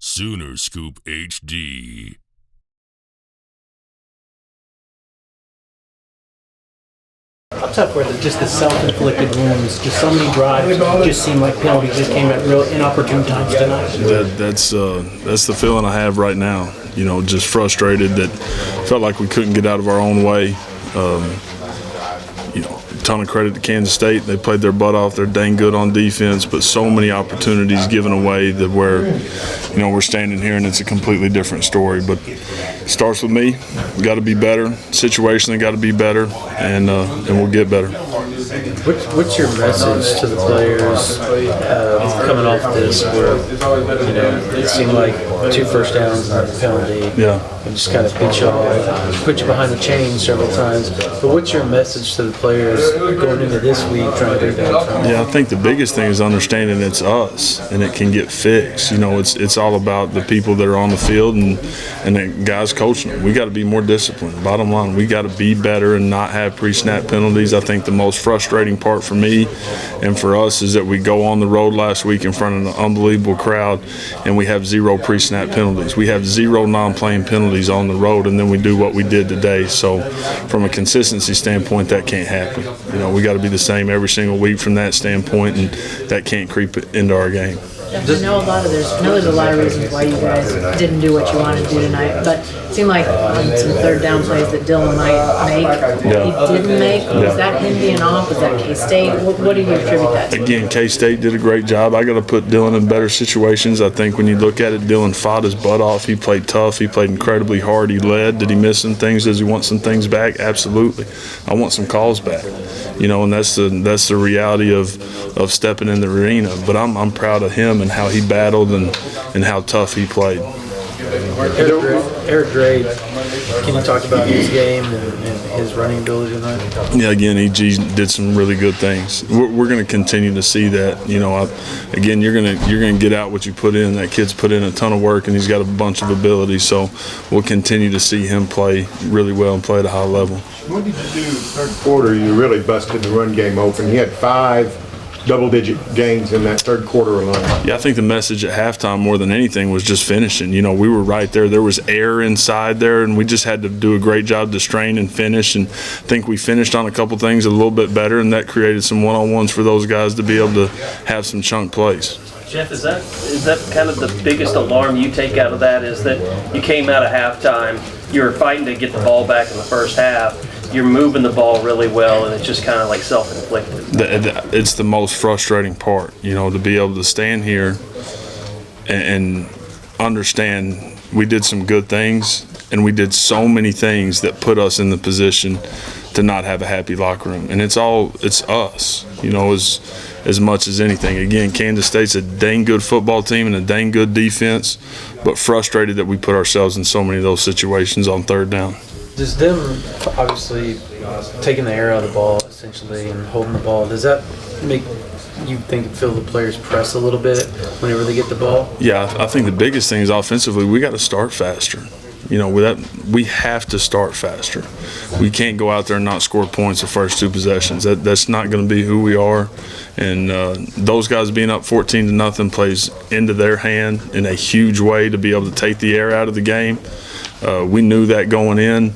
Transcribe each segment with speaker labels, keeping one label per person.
Speaker 1: Sooner Scoop HD.
Speaker 2: How tough were just the self-inflicted wounds? Just so many drives just seemed like penalties just came at real inopportune times tonight.
Speaker 3: That's the feeling I have right now. You know, just frustrated that felt like we couldn't get out of our own way. You know, a ton of credit to Kansas State. They played their butt off. They're dang good on defense, but so many opportunities given away that we're standing here and it's a completely different story. But it starts with me. We got to be better. Situationally, got to be better, and we'll get better.
Speaker 2: What's your message to the players coming off this where, it seemed like 2 first downs and a penalty?
Speaker 3: Yeah.
Speaker 2: And just kind of put you behind the chains several times. But what's your message to the players going into this week trying to do that?
Speaker 3: Yeah, I think the biggest thing is understanding it's us and it can get fixed. You know, it's all about the people that are on the field and the guys coaching them. We got to be more disciplined. Bottom line, we got to be better and not have pre-snap penalties. I think the most frustrating part for me and for us is that we go on the road last week in front of an unbelievable crowd and we have 0 pre-snap penalties. We have 0 non-playing penalties on the road, and then we do what we did today. So from a consistency standpoint, that can't happen. You know, we got to be the same every single week from that standpoint, and that can't creep into our game.
Speaker 4: I know there's a lot of reasons why you guys didn't do what you wanted to do tonight, but it seemed like on some third down plays that Dylan might make, he didn't make. Was that him being off? Was that K-State? What do you attribute that to?
Speaker 3: Again, K-State did a great job. I got to put Dylan in better situations. I think when you look at it, Dylan fought his butt off. He played tough. He played incredibly hard. He led. Did he miss some things? Does he want some things back? Absolutely. I want some calls back. You know, and that's the reality of stepping in the arena. But I'm proud of him and how he battled and how tough he played.
Speaker 2: Eric Gray, can you talk about his game and his running ability tonight?
Speaker 3: Yeah, again, EG did some really good things. We're going to continue to see that. You know, again, you're going to get out what you put in. That kid's put in a ton of work and he's got a bunch of ability. So we'll continue to see him play really well and play at a high level.
Speaker 5: What did you do third quarter? You really busted the run game open. You had 5 double-digit gains in that third quarter alone.
Speaker 3: Yeah, I think the message at halftime more than anything was just finishing. You know, we were right there. There was air inside there, and we just had to do a great job to strain and finish. And I think we finished on a couple things a little bit better, and that created some one-on-ones for those guys to be able to have some chunk plays.
Speaker 6: Jeff, is that kind of the biggest alarm you take out of that, is that you came out of halftime, you were fighting to get the ball back in the first half, you're moving the ball really well, and it's just kind of like self-inflicted.
Speaker 3: It's the most frustrating part, you know, to be able to stand here and understand we did some good things and we did so many things that put us in the position to not have a happy locker room. And it's us, you know, as much as anything. Again, Kansas State's a dang good football team and a dang good defense, but frustrated that we put ourselves in so many of those situations on third down.
Speaker 2: Does them obviously taking the air out of the ball essentially and holding the ball, does that make you feel the players press a little bit whenever they get the ball?
Speaker 3: Yeah, I think the biggest thing is offensively we got to start faster. You know, we have to start faster. We can't go out there and not score points the first 2 possessions. That's not going to be who we are. And those guys being up 14-0 plays into their hand in a huge way to be able to take the air out of the game. We knew that going in.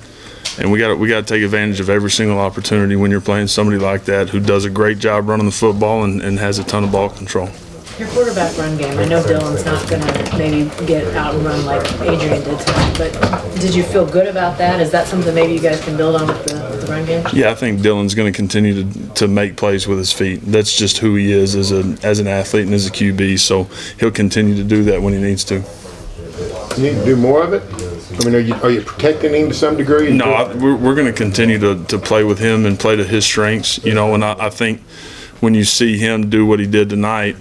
Speaker 3: And we got to take advantage of every single opportunity when you're playing somebody like that who does a great job running the football and has a ton of ball control.
Speaker 4: Your quarterback run game, I know Dylan's not going to maybe get out and run like Adrian did tonight, but did you feel good about that? Is that something maybe you guys can build on with the run game?
Speaker 3: Yeah, I think Dylan's going to continue to make plays with his feet. That's just who he is as an athlete and as a QB, so he'll continue to do that when he needs to.
Speaker 5: You need to do more of it? I mean, are you protecting him to some degree?
Speaker 3: No, we're going to continue to play with him and play to his strengths, you know, and I think when you see him do what he did tonight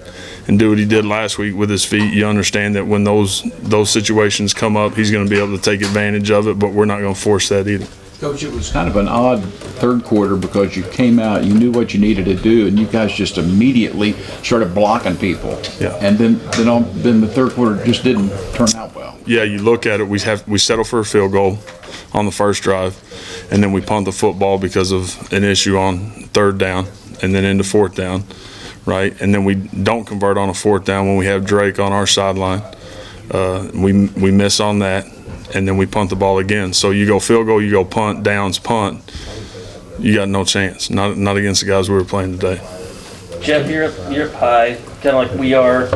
Speaker 3: and do what he did last week with his feet, you understand that when those situations come up, he's going to be able to take advantage of it, but we're not going to force that either.
Speaker 7: Coach, it was kind of an odd third quarter because you came out, you knew what you needed to do, and you guys just immediately started blocking people.
Speaker 3: Yeah.
Speaker 7: And then the third quarter just didn't turn out well.
Speaker 3: Yeah, you look at it, we settle for a field goal on the first drive, and then we punt the football because of an issue on third down, and then into fourth down, right? And then we don't convert on a fourth down when we have Drake on our sideline, We miss on that, and then we punt the ball again. So you go field goal, you go punt, downs, punt. You got no chance. Not against the guys we were playing today.
Speaker 6: Jeff, you're up high, kind of like we are.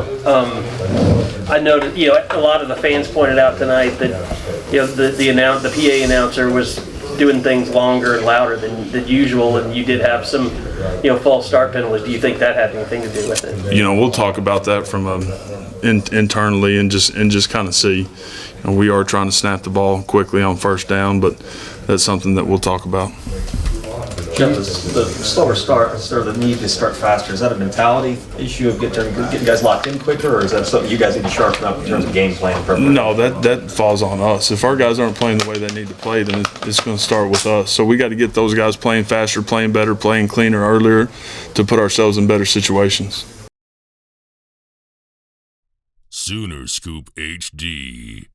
Speaker 6: I noticed, a lot of the fans pointed out tonight that, the PA announcer was doing things longer and louder than usual, and you did have some, false start penalties. Do you think that had anything to do with it?
Speaker 3: We'll talk about that from internally and just kind of see. We are trying to snap the ball quickly on first down, but that's something that we'll talk about.
Speaker 8: Jeff, the slower start, or the need to start faster, is that a mentality issue of getting guys locked in quicker, or is that something you guys need to sharpen up in terms of game plan?
Speaker 3: No, that falls on us. If our guys aren't playing the way they need to play, then it's going to start with us. So we got to get those guys playing faster, playing better, playing cleaner earlier to put ourselves in better situations.
Speaker 1: Sooner Scoop HD.